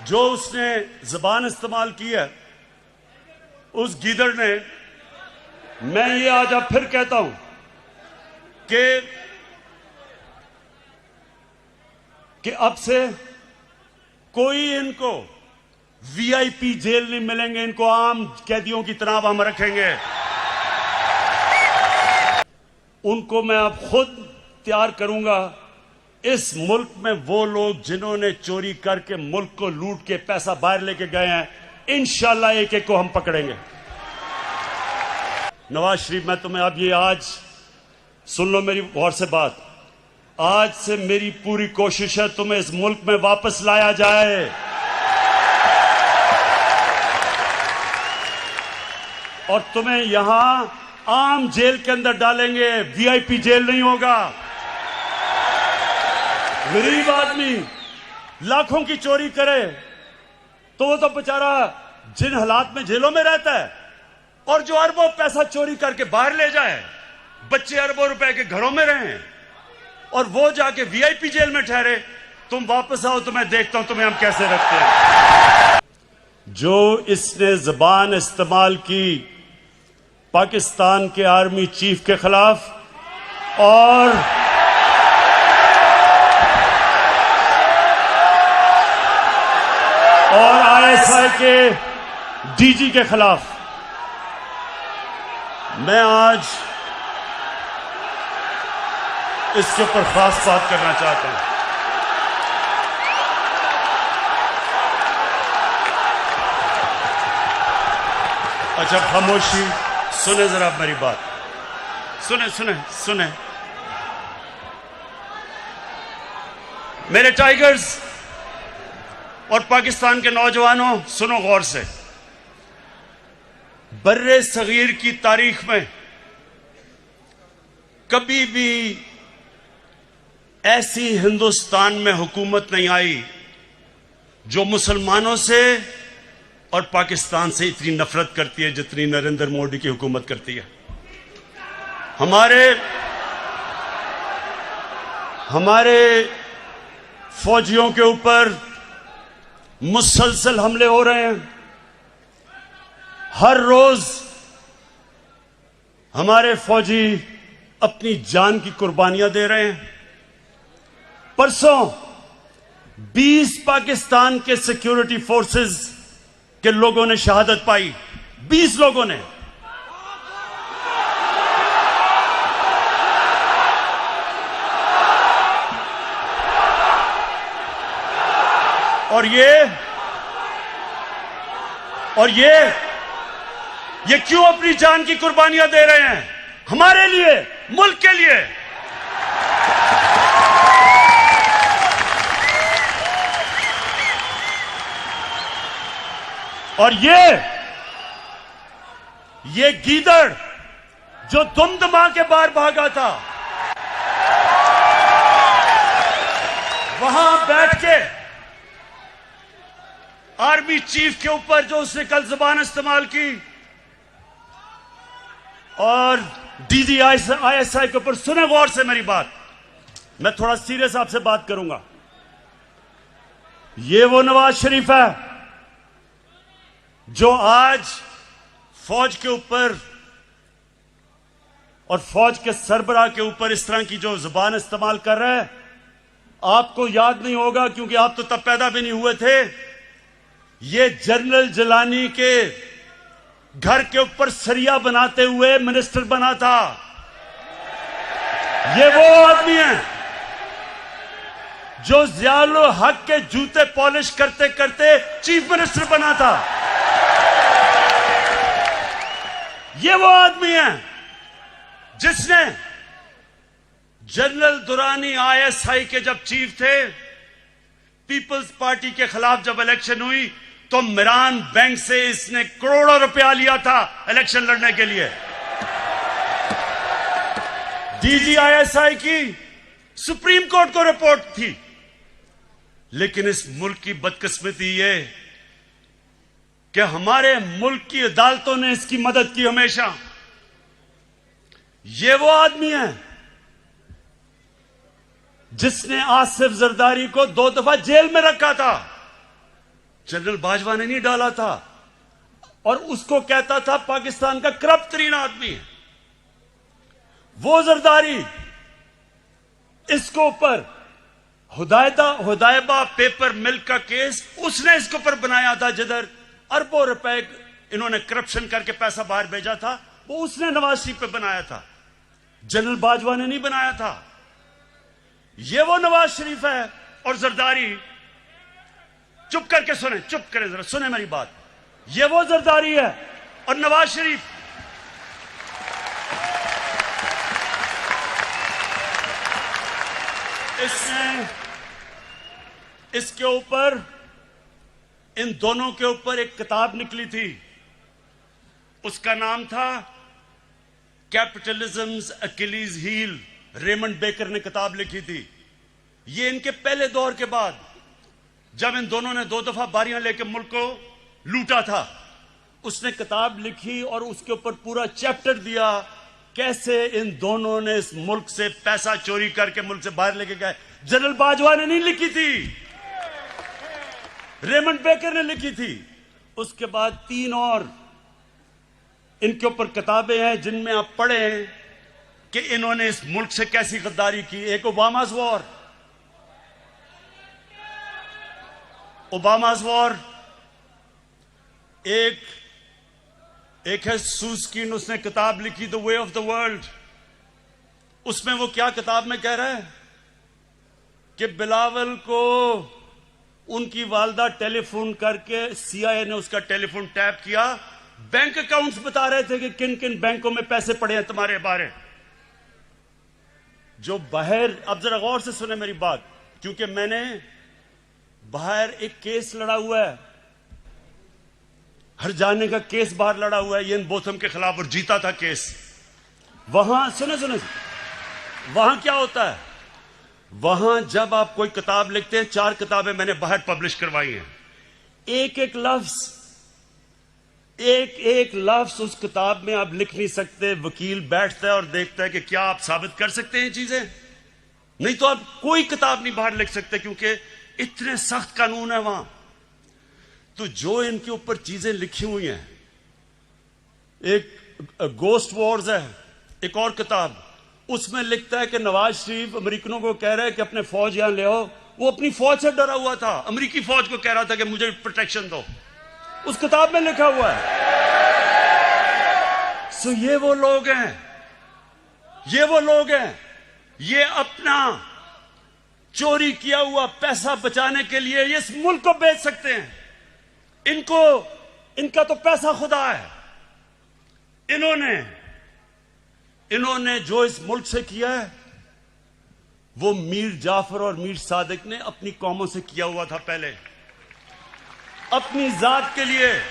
जो उसने जबान इस्तेमाल की है उस गीदड़ ने, मैं ये आज अब फिर कहता हूं कि अब से कोई इनको वीआईपी जेल नहीं मिलेंगे, इनको आम कैदियों की तरह हम रखेंगे। उनको मैं अब खुद तैयार करूंगा। इस मुल्क में वो लोग जिन्होंने चोरी करके मुल्क को लूट के पैसा बाहर लेके गए हैं, इंशाल्लाह एक एक को हम पकड़ेंगे। नवाज शरीफ, मैं तुम्हें अब ये आज सुन लो मेरी गौर से बात, आज से मेरी पूरी कोशिश है तुम्हें इस मुल्क में वापस लाया जाए। और तुम्हें यहां आम जेल के अंदर डालेंगे, वीआईपी जेल नहीं होगा। गरीब आदमी लाखों की चोरी करे तो वो तो बेचारा जिन हालात में जेलों में रहता है, और जो अरबों पैसा चोरी करके बाहर ले जाए, बच्चे अरबों रुपए के घरों में रहें और वो जाके वीआईपी जेल में ठहरे। तुम वापस आओ तो मैं देखता हूं तुम्हें हम कैसे रखते हैं। जो इसने जबान इस्तेमाल की पाकिस्तान के आर्मी चीफ के खिलाफ और आईएसआई के डीजी के खिलाफ, मैं आज इसके ऊपर खास बात करना चाहता हूं। अच्छा खामोशी, सुने जरा मेरी बात, सुने सुने सुने मेरे टाइगर्स और पाकिस्तान के नौजवानों, सुनो गौर से। बर्रे सगीर की तारीख में कभी भी ऐसी हिंदुस्तान में हुकूमत नहीं आई जो मुसलमानों से और पाकिस्तान से इतनी नफरत करती है जितनी नरेंद्र मोदी की हुकूमत करती है। हमारे फौजियों के ऊपर मुसलसल हमले हो रहे हैं। हर रोज हमारे फौजी अपनी जान की कुर्बानियां दे रहे हैं। परसों 20 पाकिस्तान के सिक्योरिटी फोर्सेस के लोगों ने शहादत पाई, 20 लोगों ने। और ये क्यों अपनी जान की कुर्बानियां दे रहे हैं? हमारे लिए, मुल्क के लिए। और ये गीदड़ जो दुमदमा के बाहर भागा था, वहां बैठ के आर्मी चीफ के ऊपर जो उसने कल जुबान इस्तेमाल की और डीजी आईएसआई के ऊपर, सुने गौर से मेरी बात, मैं थोड़ा सीरियस आपसे बात करूंगा। ये वो नवाज शरीफ है जो आज फौज के ऊपर और फौज के सरबराह के ऊपर इस तरह की जो जुबान इस्तेमाल कर रहा है। आपको याद नहीं होगा क्योंकि आप तो तब पैदा भी नहीं हुए थे। ये जनरल जिलानी के घर के ऊपर सरिया बनाते हुए मिनिस्टर बना था। ये वो आदमी है जो ज़ियाउल हक के जूते पॉलिश करते करते चीफ मिनिस्टर बना था। ये वो आदमी है जिसने जनरल दुरानी आईएसआई के जब चीफ थे, पीपल्स पार्टी के खिलाफ जब इलेक्शन हुई तो मिरान बैंक से इसने करोड़ों रुपया लिया था इलेक्शन लड़ने के लिए। डीजी आईएसआई की सुप्रीम कोर्ट को रिपोर्ट थी। लेकिन इस मुल्क की बदकिस्मती ये कि हमारे मुल्क की अदालतों ने इसकी मदद की हमेशा। ये वो आदमी है जिसने आसिफ जरदारी को 2 दफा जेल में रखा था। जनरल बाजवा ने नहीं डाला था, और उसको कहता था पाकिस्तान का करप्ट तरीन आदमी है वो जरदारी। इसको ऊपर हुदायबा पेपर मिल का केस उसने इसके ऊपर बनाया था, जिधर अरबों रुपए इन्होंने करप्शन करके पैसा बाहर भेजा था, वो उसने नवाज शरीफ पे बनाया था, जनरल बाजवा ने नहीं बनाया था। ये वो नवाज शरीफ है और जरदारी, चुप करके सुने, चुप करें जरा, सुने मेरी बात। ये वो जरदारी है और नवाज शरीफ इसने इसके ऊपर, इन दोनों के ऊपर एक किताब निकली थी, उसका नाम था कैपिटलिज्म्स अकिलीज हील। रेमंड बेकर ने किताब लिखी थी। ये इनके पहले दौर के बाद, जब इन दोनों ने 2 दफा बारियां लेकर मुल्क को लूटा था, उसने किताब लिखी और उसके ऊपर पूरा चैप्टर दिया कैसे इन दोनों ने इस मुल्क से पैसा चोरी करके मुल्क से बाहर लेके गए। जनरल बाजवा ने नहीं लिखी थी, रेमंड बेकर ने लिखी थी। उसके बाद 3 और इनके ऊपर किताबें हैं जिनमें आप पढ़ें कि इन्होंने इस मुल्क से कैसी गद्दारी की। एक ओबामा's वॉर, एक है सूस्कीन, उसने किताब लिखी the way of the world. उसमें वो क्या किताब में कह रहा है कि बिलावल को उनकी वालदा टेलीफोन करके, CIA ने उसका टेलीफोन टैप किया, बैंक अकाउंट्स बता रहे थे कि किन किन बैंकों में पैसे पड़े हैं तुम्हारे बारे। जो बाहर, अब जरा गौर से सुने मेरी बात, क्योंकि मैंने बाहर एक केस लड़ा हुआ है, हर जाने का केस बाहर लड़ा हुआ है इयान बोथम के खिलाफ, और जीता था केस। वहां सुने वहां क्या होता है, वहां जब आप कोई किताब लिखते हैं, 4 किताबें मैंने बाहर पब्लिश करवाई हैं, एक एक लफ्ज उस किताब में आप लिख नहीं सकते। वकील बैठता है और देखता है कि क्या आप साबित कर सकते हैं चीजें, नहीं तो आप कोई किताब नहीं बाहर लिख सकते, क्योंकि इतने सख्त कानून है वहां। तो जो इनके ऊपर चीजें लिखी हुई हैं, एक गोस्ट वॉर्स है, एक और किताब, उसमें लिखता है कि नवाज शरीफ अमेरिकनों को कह रहा है कि अपने फौज यहां ले आओ। वो अपनी फौज से डरा हुआ था, अमेरिकी फौज को कह रहा था कि मुझे प्रोटेक्शन दो, उस किताब में लिखा हुआ है। सो ये वो लोग हैं, ये अपना चोरी किया हुआ पैसा बचाने के लिए ये इस मुल्क को बेच सकते हैं। इनका तो पैसा खुदा है। इन्होंने जो इस मुल्क से किया है, वो मीर जाफर और मीर सादिक ने अपनी कौमों से किया हुआ था। पहले अपनी जात के लिए,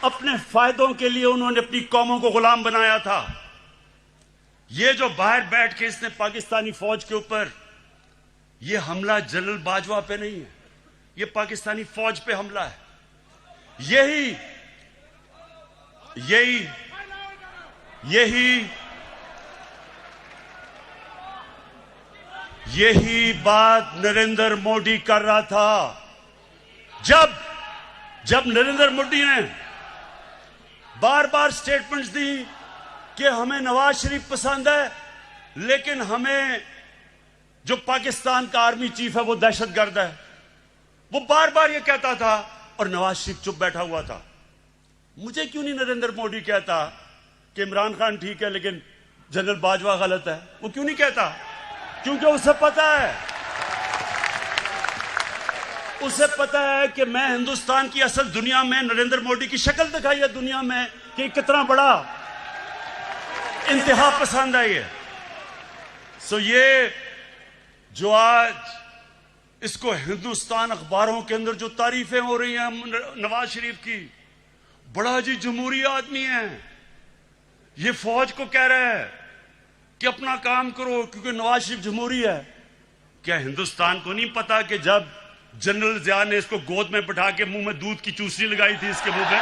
अपने फायदों के लिए उन्होंने अपनी कौमों को गुलाम बनाया था। ये जो बाहर बैठ के इसने पाकिस्तानी फौज के ऊपर, ये हमला जनरल बाजवा पे नहीं है, ये पाकिस्तानी फौज पे हमला है। यही बात नरेंद्र मोदी कर रहा था। जब नरेंद्र मोदी ने बार बार स्टेटमेंट्स दी कि हमें नवाज शरीफ पसंद है, लेकिन हमें जो पाकिस्तान का आर्मी चीफ है वो दहशतगर्द है, वो बार बार ये कहता था और नवाज शरीफ चुप बैठा हुआ था। मुझे क्यों नहीं नरेंद्र मोदी कहता कि इमरान खान ठीक है लेकिन जनरल बाजवा गलत है? वो क्यों नहीं कहता? क्योंकि उसे पता है कि मैं हिंदुस्तान की असल दुनिया में नरेंद्र मोदी की शक्ल दिखाई है दुनिया में कि कितना बड़ा इंतहा पसंद है ये। सो ये जो आज इसको हिंदुस्तान अखबारों के अंदर जो तारीफें हो रही हैं नवाज शरीफ की, बड़ा जी जमहूरी आदमी है, ये फौज को कह रहा है कि अपना काम करो क्योंकि नवाज शरीफ जमहूरी है। क्या हिंदुस्तान को नहीं पता कि जब जनरल जिया ने इसको गोद में बैठा के मुंह में दूध की चूसनी लगाई थी इसके मुंह में,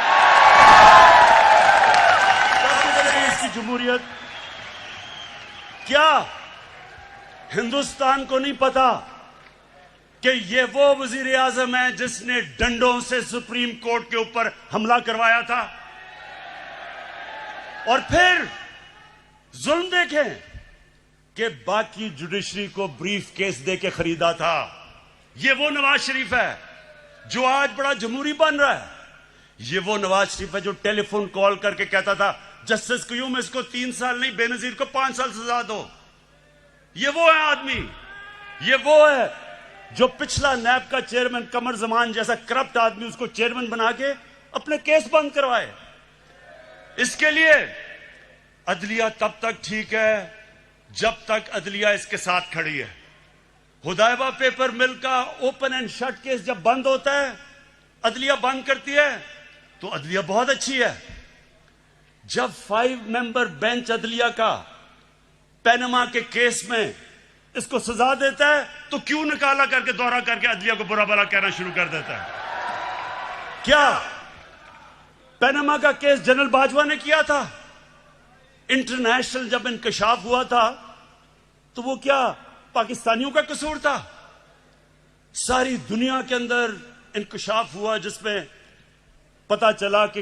इसकी जमहूरियत? क्या हिंदुस्तान को नहीं पता कि ये वो वजीर आजम है जिसने डंडों से सुप्रीम कोर्ट के ऊपर हमला करवाया था। और फिर जुल्म देखें कि बाकी जुडिशरी को ब्रीफ केस दे के खरीदा था। ये वो नवाज शरीफ है जो आज बड़ा जमहूरी बन रहा है। ये वो नवाज शरीफ है जो टेलीफोन कॉल करके कहता था जस्टिस क्यूम इसको 3 साल नहीं बेनजीर को 5 साल सजा दो। ये वो है आदमी, ये वो है जो पिछला नैब का चेयरमैन कमर जमान जैसा करप्ट आदमी उसको चेयरमैन बना के अपने केस बंद करवाए। इसके लिए अदलिया तब तक ठीक है जब तक अदलिया इसके साथ खड़ी है। हुदैबा पेपर मिल का ओपन एंड शट केस जब बंद होता है, अदलिया बंद करती है, तो अदलिया बहुत अच्छी है। जब 5 मेंबर बेंच अदलिया का पैनमा के केस में इसको सजा देता है, तो क्यों निकाला करके दौरा करके अदलिया को बुरा भला कहना शुरू कर देता है? क्या पैनमा का केस जनरल बाजवा ने किया था? इंटरनेशनल जब इंकशाफ हुआ था तो वो क्या पाकिस्तानियों का कसूर था? सारी दुनिया के अंदर इंकशाफ हुआ जिसमें पता चला कि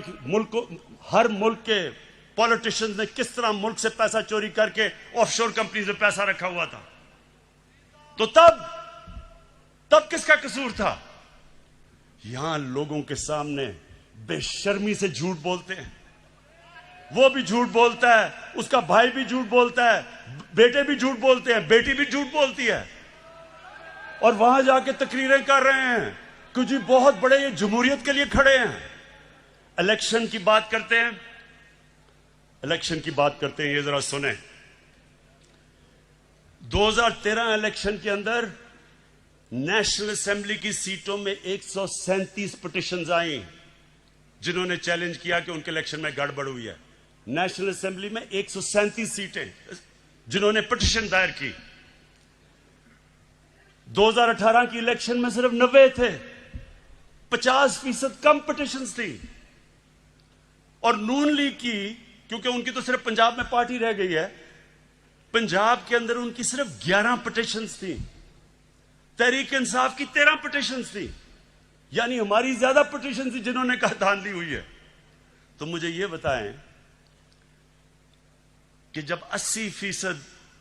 हर मुल्क के पॉलिटिशियंस ने किस तरह मुल्क से पैसा चोरी करके ऑफशोर कंपनीज में पैसा रखा हुआ था। तो तब किसका कसूर था? यहां लोगों के सामने बेशर्मी से झूठ बोलते हैं। वो भी झूठ बोलता है, उसका भाई भी झूठ बोलता है, बेटे भी झूठ बोलते हैं, बेटी भी झूठ बोलती है, और वहां जाके तकरीरें कर रहे हैं कि जी बहुत बड़े ये जमहूरियत के लिए खड़े हैं। इलेक्शन की बात करते हैं, इलेक्शन की बात करते हैं, ये जरा सुने। 2013 इलेक्शन के अंदर नेशनल असेंबली की सीटों में 137 पिटिशंस आई जिन्होंने चैलेंज किया कि उनके इलेक्शन में गड़बड़ हुई है। नेशनल असेंबली में 137 सीटें जिन्होंने पिटिशन दायर की। 2018 की इलेक्शन में सिर्फ 90 थे, 50% कम पिटिशंस थी। और नून लीग की, क्योंकि उनकी तो सिर्फ पंजाब में पार्टी रह गई है, पंजाब के अंदर उनकी सिर्फ 11 पिटिशंस थी। तहरीक इंसाफ की 13 पिटिशंस थी, यानी हमारी ज्यादा पिटिशन थी जिन्होंने कहा धांधली हुई है। तो मुझे यह बताएं कि जब 80%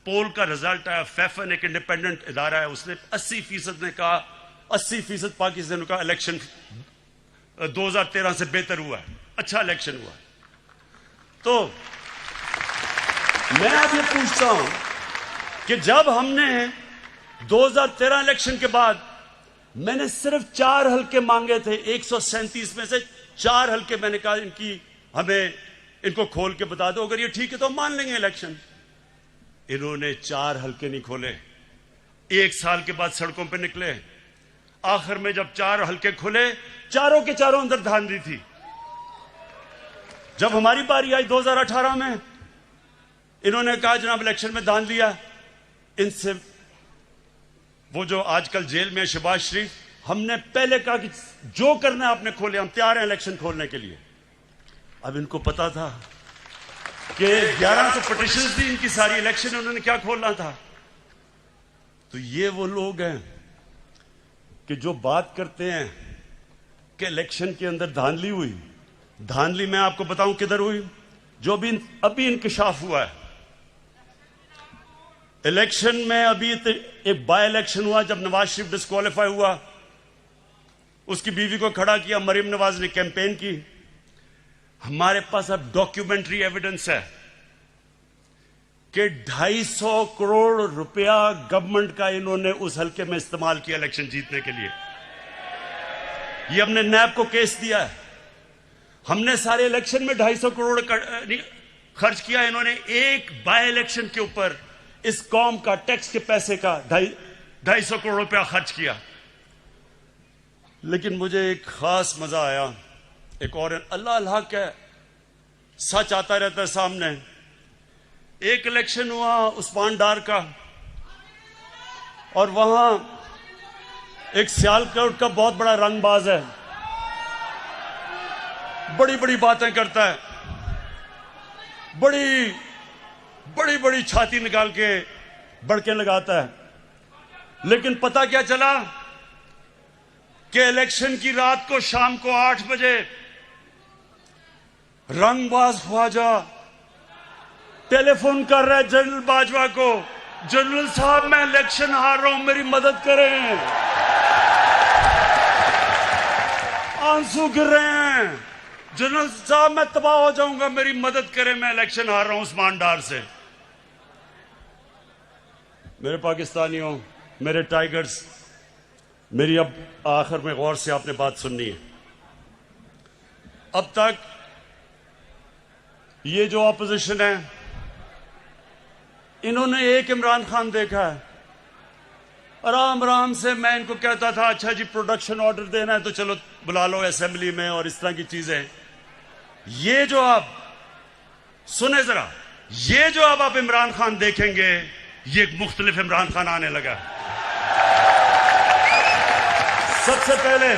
पोल का रिजल्ट आया, फैफन एक इंडिपेंडेंट इदारा है, उसने 80% ने कहा, 80% पाकिस्तान का इलेक्शन 2013 से बेहतर हुआ है, अच्छा इलेक्शन हुआ। तो मैं अब ये पूछता हूं कि जब हमने 2013 इलेक्शन के बाद मैंने सिर्फ 4 हल्के मांगे थे, 137 में से 4 हल्के मैंने कहा इनको खोल के बता दो, अगर ये ठीक है तो हम मान लेंगे इलेक्शन। इन्होंने 4 हल्के नहीं खोले, 1 साल के बाद सड़कों पे निकले। आखिर में जब 4 हल्के खुले, चारों के चारों अंदर धांधली थी। जब हमारी बारी आई 2018 में, इन्होंने कहा जनाब इलेक्शन में धांधली लिया। इनसे वो जो आजकल जेल में शहबाज शरीफ, हमने पहले कहा कि जो करना है आपने खोले, हम तैयार हैं इलेक्शन खोलने के लिए। अब इनको पता था कि 1100 पिटिशंस थी इनकी सारी, इलेक्शन उन्होंने क्या खोलना था। तो ये वो लोग हैं कि जो बात करते हैं कि इलेक्शन के अंदर धांधली हुई। धांधली मैं आपको बताऊं किधर हुई, जो भी अभी इंकशाफ हुआ है। इलेक्शन में अभी एक बाय इलेक्शन हुआ जब नवाज शरीफ डिस्क्वालीफाई हुआ, उसकी बीवी को खड़ा किया, मरीम नवाज ने कैंपेन की। हमारे पास अब डॉक्यूमेंट्री एविडेंस है कि 250 करोड़ रुपया गवर्नमेंट का इन्होंने उस हल्के में इस्तेमाल किया इलेक्शन जीतने के लिए। ये हमने नैब को केस दिया है। हमने सारे इलेक्शन में 250 करोड़ खर्च किया, इन्होंने एक बाय इलेक्शन के ऊपर इस कौम का टैक्स के पैसे का 250 करोड़ रुपया खर्च किया। लेकिन मुझे एक खास मजा आया, एक और अल्लाह अल्लाह का सच आता रहता है सामने। एक इलेक्शन हुआ उस्मान डार का, और वहां एक सियालकोट का बहुत बड़ा रंगबाज है, बड़ी बड़ी बातें करता है, बड़ी बड़ी बड़ी छाती निकाल के बड़के लगाता है। लेकिन पता क्या चला, कि इलेक्शन की रात को शाम को 8 बजे रंगबाज ख्वाजा टेलीफोन कर रहा है जनरल बाजवा को, जनरल साहब मैं इलेक्शन हार रहा हूं, मेरी मदद करें। आंसू गिर रहे हैं, जनरल साहब मैं तबाह हो जाऊंगा, मेरी मदद करें, मैं इलेक्शन हार रहा हूं उस्मान डार से। मेरे पाकिस्तानियों, मेरे टाइगर्स, मेरी अब आखिर में गौर से आपने बात सुननी है। अब तक ये जो ऑपोजिशन है, इन्होंने एक इमरान खान देखा है। आराम आराम से मैं इनको कहता था अच्छा जी प्रोडक्शन ऑर्डर देना है तो चलो बुला लो असेंबली में और इस तरह की चीजें। ये जो आप सुने जरा, ये जो अब आप इमरान खान देखेंगे, ये एक मुख्तलिफ इमरान खान आने लगा। सबसे पहले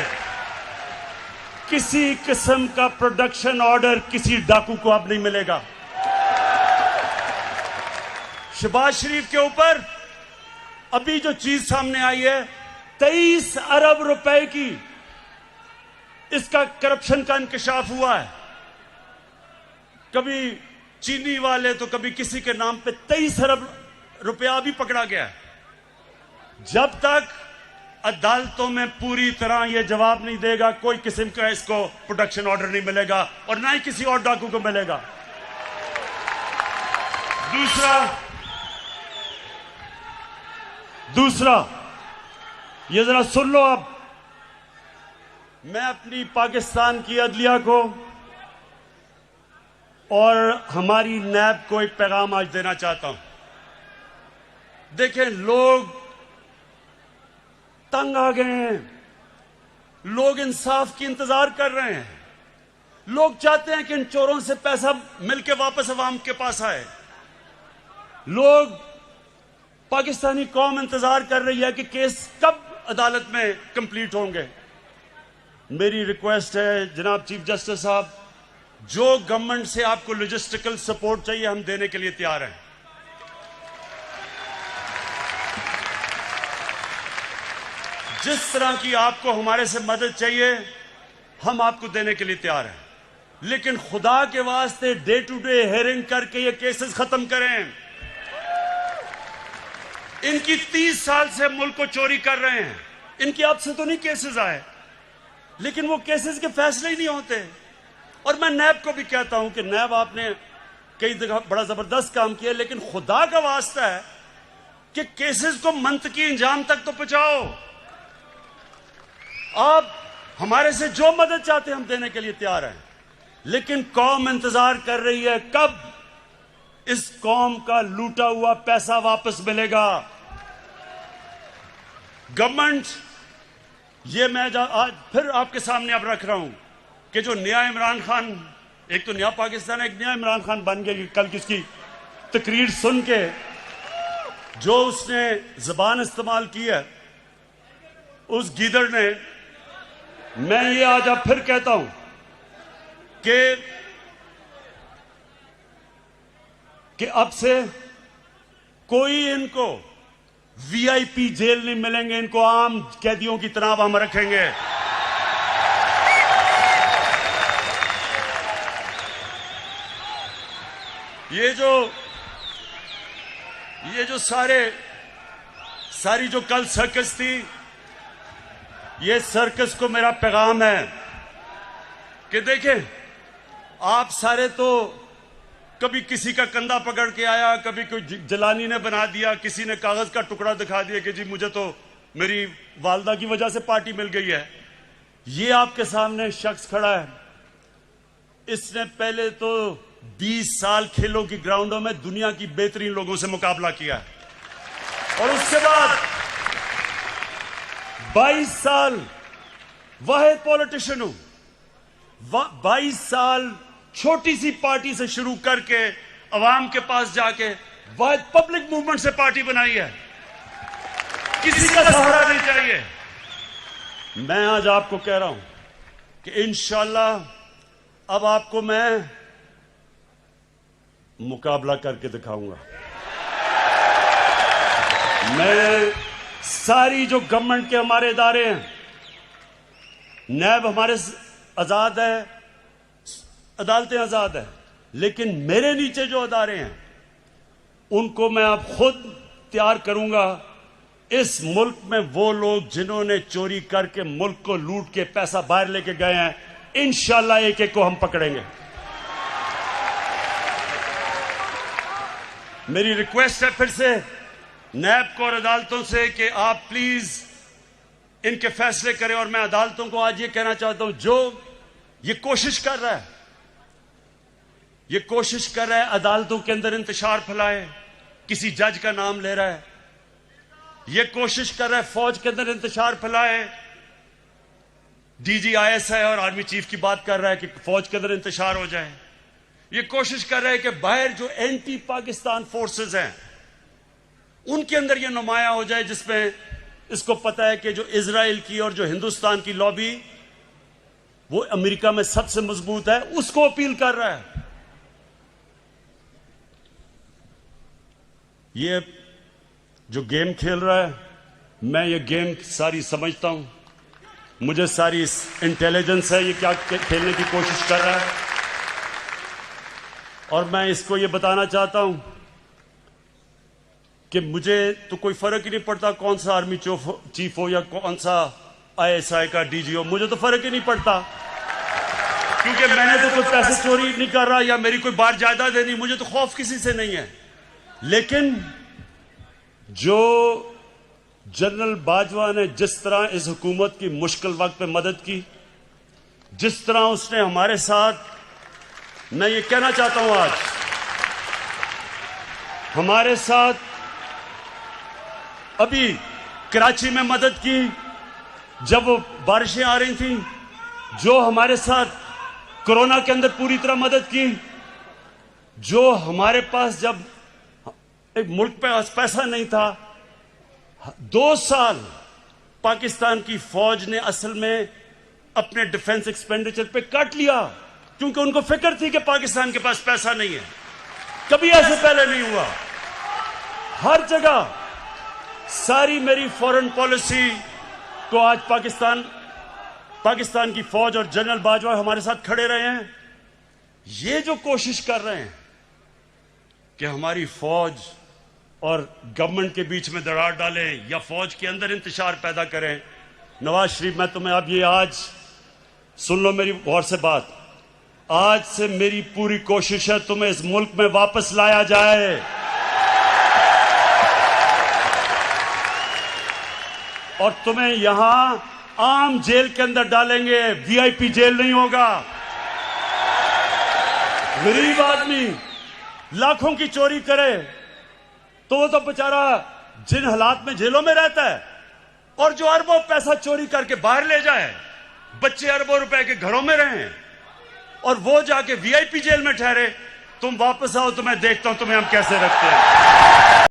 किसी किस्म का प्रोडक्शन ऑर्डर किसी डाकू को अब नहीं मिलेगा। शहबाज शरीफ के ऊपर अभी जो चीज सामने आई है, 23 अरब रुपए की इसका करप्शन का इंकशाफ हुआ है। कभी चीनी वाले तो कभी किसी के नाम पे 23 अरब रुपया भी पकड़ा गया है। जब तक अदालतों में पूरी तरह यह जवाब नहीं देगा, कोई किस्म का इसको प्रोडक्शन ऑर्डर नहीं मिलेगा और ना ही किसी और डाकू को मिलेगा। दूसरा ये जरा सुन लो। अब मैं अपनी पाकिस्तान की अदलिया को और हमारी नैब को एक पैगाम आज देना चाहता हूं। देखें, लोग तंग आ गए हैं, लोग इंसाफ की इंतजार कर रहे हैं, लोग चाहते हैं कि इन चोरों से पैसा मिलके वापस अवाम के पास आए। लोग, पाकिस्तानी कौम इंतजार कर रही है कि केस कब अदालत में कंप्लीट होंगे। मेरी रिक्वेस्ट है जनाब चीफ जस्टिस साहब, जो गवर्नमेंट से आपको लॉजिस्टिकल सपोर्ट चाहिए हम देने के लिए तैयार हैं। जिस तरह की आपको हमारे से मदद चाहिए हम आपको देने के लिए तैयार हैं, लेकिन खुदा के वास्ते डे टू डे हेयरिंग करके ये केसेस खत्म करें। इनकी 30 साल से मुल्क को चोरी कर रहे हैं, इनकी अब से तो नहीं केसेस आए, लेकिन वो केसेस के फैसले ही नहीं होते। और मैं नैब को भी कहता हूं कि नैब आपने कई जगह बड़ा जबरदस्त काम किया, लेकिन खुदा का वास्ता है कि केसेस को मंतकी इंजाम तक तो पहुंचाओ। आप हमारे से जो मदद चाहते हैं हम देने के लिए तैयार हैं, लेकिन कौम इंतजार कर रही है कब इस कौम का लूटा हुआ पैसा वापस मिलेगा। गवर्नमेंट, ये मैं आज फिर आपके सामने अब रख रहा हूं कि जो नया इमरान खान, एक तो नया पाकिस्तान, एक नया इमरान खान बन गया। कल किसकी तकरीर सुन के जो उसने जबान इस्तेमाल की है उस गीदड़ ने, मैं ये आज अब फिर कहता हूं कि अब से कोई इनको वीआईपी जेल नहीं मिलेंगे, इनको आम कैदियों की तरह हम रखेंगे। ये जो सारी जो कल सर्कस थी, ये सर्कस को मेरा पैगाम है कि देखें, आप सारे तो कभी किसी का कंधा पकड़ के आया, कभी कोई जलानी ने बना दिया, किसी ने कागज का टुकड़ा दिखा दिया कि जी मुझे तो मेरी वालदा की वजह से पार्टी मिल गई है। ये आपके सामने शख्स खड़ा है, इसने पहले तो 20 साल खेलों की ग्राउंडों में दुनिया की बेहतरीन लोगों से मुकाबला किया और उसके बाद 22 साल वाहिद पॉलिटिशियन हूं। 22 साल छोटी सी पार्टी से शुरू करके अवाम के पास जाके वाहिद पब्लिक मूवमेंट से पार्टी बनाई है। किसी का सहारा नहीं चाहिए। मैं आज आपको कह रहा हूं कि इंशाअल्लाह अब आपको मैं मुकाबला करके दिखाऊंगा। मैं सारी जो गवर्नमेंट के हमारे इदारे हैं, नैब हमारे आजाद है, अदालतें आजाद है, लेकिन मेरे नीचे जो अदारे हैं उनको मैं अब खुद तैयार करूंगा। इस मुल्क में वो लोग जिन्होंने चोरी करके मुल्क को लूट के पैसा बाहर लेके गए हैं, इंशाल्लाह एक एक को हम पकड़ेंगे। मेरी रिक्वेस्ट है फिर से नैब को और अदालतों से कि आप प्लीज इनके फैसले करें। और मैं अदालतों को आज ये कहना चाहता हूं, जो ये कोशिश कर रहा है अदालतों के अंदर इंतशार फैलाए, किसी जज का नाम ले रहा है, ये कोशिश कर रहा है फौज के अंदर इंतशार फैलाए, डीजी आईएसआई और आर्मी चीफ की बात कर रहा है कि फौज के अंदर इंतशार हो जाए, ये कोशिश कर रहा है कि बाहर जो एंटी पाकिस्तान फोर्सेस हैं उनके अंदर ये नुमाया हो जाए, जिसमें इसको पता है कि जो इजराइल की और जो हिंदुस्तान की लॉबी वो अमेरिका में सबसे मजबूत है, उसको अपील कर रहा है। ये जो गेम खेल रहा है, मैं ये गेम सारी समझता हूं, मुझे सारी इंटेलिजेंस है ये क्या खेलने की कोशिश कर रहा है। और मैं इसको ये बताना चाहता हूं कि मुझे तो कोई फर्क ही नहीं पड़ता कौन सा आर्मी चीफ हो या कौन सा आईएसआई का डीजी हो, मुझे तो फर्क ही नहीं पड़ता, क्योंकि मैंने तो कोई पैसे चोरी नहीं कर रहा या मेरी कोई बार जायदाद नहीं, मुझे तो खौफ किसी से नहीं है। लेकिन जो जनरल बाजवा ने जिस तरह इस हुकूमत की मुश्किल वक्त में मदद की, जिस तरह उसने हमारे साथ, मैं ये कहना चाहता हूं आज हमारे साथ अभी कराची में मदद की जब बारिशें आ रही थी, जो हमारे साथ कोरोना के अंदर पूरी तरह मदद की, जो हमारे पास जब एक मुल्क पे पैसा नहीं था, 2 साल पाकिस्तान की फौज ने असल में अपने डिफेंस एक्सपेंडिचर पे कट लिया, क्योंकि उनको फिक्र थी कि पाकिस्तान के पास पैसा नहीं है। कभी ऐसे पहले नहीं हुआ। हर जगह सारी मेरी फॉरेन पॉलिसी को आज पाकिस्तान की फौज और जनरल बाजवा हमारे साथ खड़े रहे हैं। ये जो कोशिश कर रहे हैं कि हमारी फौज और गवर्नमेंट के बीच में दरार डालें या फौज के अंदर इंतशार पैदा करें, नवाज शरीफ, मैं तुम्हें अब ये आज सुन लो मेरी गौर से बात, आज से मेरी पूरी कोशिश है तुम्हें इस मुल्क में वापस लाया जाए। और तुम्हें यहां आम जेल के अंदर डालेंगे, वीआईपी जेल नहीं होगा। गरीब आदमी लाखों की चोरी करे तो वो तो बेचारा जिन हालात में जेलों में रहता है, और जो अरबों पैसा चोरी करके बाहर ले जाए, बच्चे अरबों रुपए के घरों में रहें और वो जाके वीआईपी जेल में ठहरे, तुम वापस आओ तो मैं देखता हूं तुम्हें हम कैसे रखते हैं।